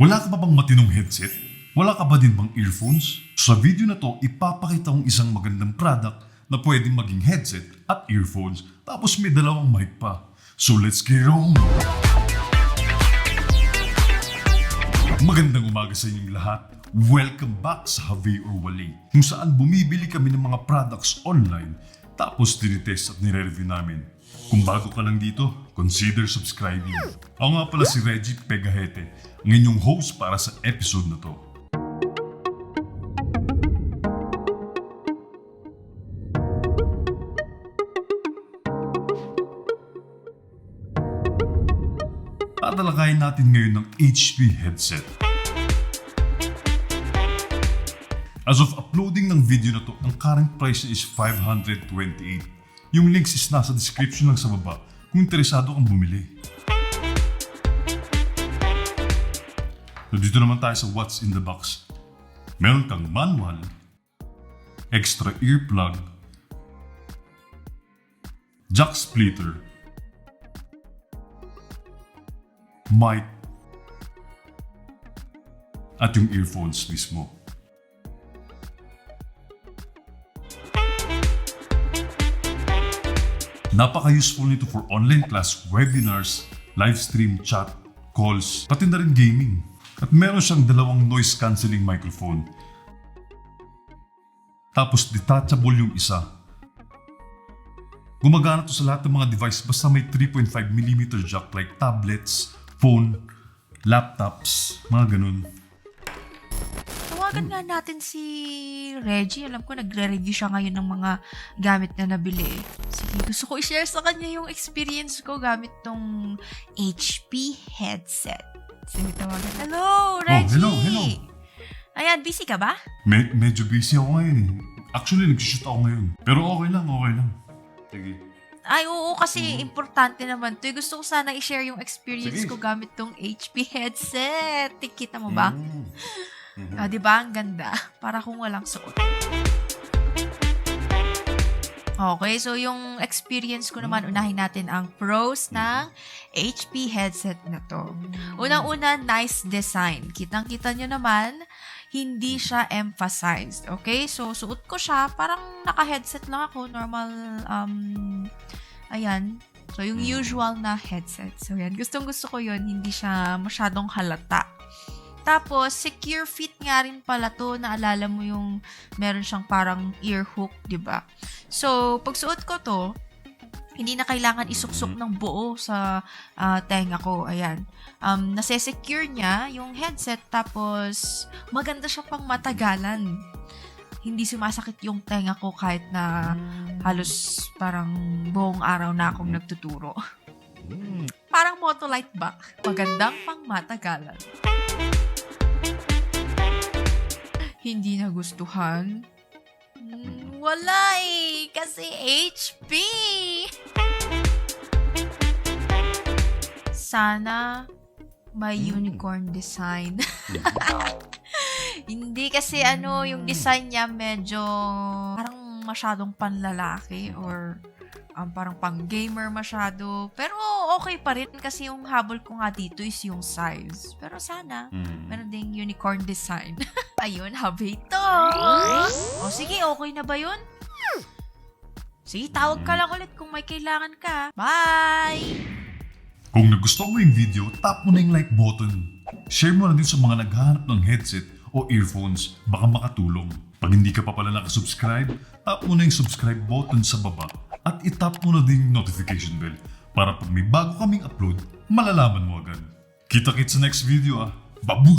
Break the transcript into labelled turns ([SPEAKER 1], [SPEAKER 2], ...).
[SPEAKER 1] Wala ka ba bang matinong headset? Wala ka ba din bang earphones? Sa video na to, ipapakita kong isang magandang product na pwedeng maging headset at earphones tapos may dalawang mic pa. So let's get on! Magandang umaga sa inyong lahat. Welcome back sa Have or Wali, kung saan bumibili kami ng mga products online tapos tinitest at nire-review namin. Kung bago ka lang dito, consider subscribing. Ako nga pala si Reggie Pegahete, ang inyong host para sa episode na to. Tatalakayin natin ngayon ng HP headset. As of uploading ng video na to, ang current price is $528. Yung links is nasa description lang sa baba kung interesado kang bumili. So dito naman tayo sa what's in the box. Meron kang manual, extra earplug, jack splitter, mic, at yung earphones mismo. Napaka-useful nito for online class, webinars, live stream, chat, calls, pati na rin gaming. At meron siyang dalawang noise cancelling microphone. Tapos detachable yung isa. Gumagana to sa lahat ng mga device basta may 3.5mm jack like tablets, phone, laptops, mga ganun.
[SPEAKER 2] Tawagan nga natin si Reggie. Alam ko nagre-review siya ngayon ng mga gamit na nabili. Sige, gusto ko i-share sa kanya yung experience ko gamit tong HP headset. Sige, tawagan. Hello, Reggie!
[SPEAKER 1] Hello.
[SPEAKER 2] Ayan, busy ka ba?
[SPEAKER 1] Medyo busy ako ngayon eh. Actually, nag-shoot ako ngayon. Pero okay lang. Sige.
[SPEAKER 2] Ay, oo, kasi importante naman to. Gusto ko sana i-share yung experience
[SPEAKER 1] Sige.
[SPEAKER 2] ko gamit tong HP headset. Kita mo ba? Diba? Ang ganda. Para kung walang suot. Okay, so yung experience ko naman, unahin natin ang pros ng HP headset na to. Unang-una, nice design. Kitang-kita nyo naman, hindi siya emphasized. Okay, so suot ko siya, parang naka-headset lang ako, normal, ayan. So yung usual na headset. So yan, gustong-gusto ko yun, hindi siya masyadong halata. Tapos, secure fit nga rin pala to. Naalala mo yung meron siyang parang ear hook, di ba? So, pag suot ko to, hindi na kailangan isuksok ng buo sa tenga ko. Ayan. Nase-secure niya yung headset. Tapos, maganda siya pang matagalan. Hindi sumasakit yung tenga ko kahit na halos parang buong araw na akong nagtuturo. Parang Motolite ba? Magandang pang matagalan. Hindi nagustuhan? Wala eh, kasi HP! Sana may unicorn design. Hindi kasi yung design niya medyo parang masyadong panlalaki or parang pang-gamer masyado. Pero okay pa rin kasi yung habol ko nga dito is yung size. Pero sana, meron ding unicorn design. Ayun, habi ito. O sige, okay na ba yun? Sige, tawag ka lang ulit kung may kailangan ka. Bye!
[SPEAKER 1] Kung nagustuhan mo yung video, tap mo na yung like button. Share mo na din sa mga naghahanap ng headset o earphones, baka makatulong. Pag hindi ka pa pala nakasubscribe, tap mo na yung subscribe button sa baba at itap mo na din yung notification bell para pag may bago kaming upload, malalaman mo agad. Kita-kits sa next video Babu!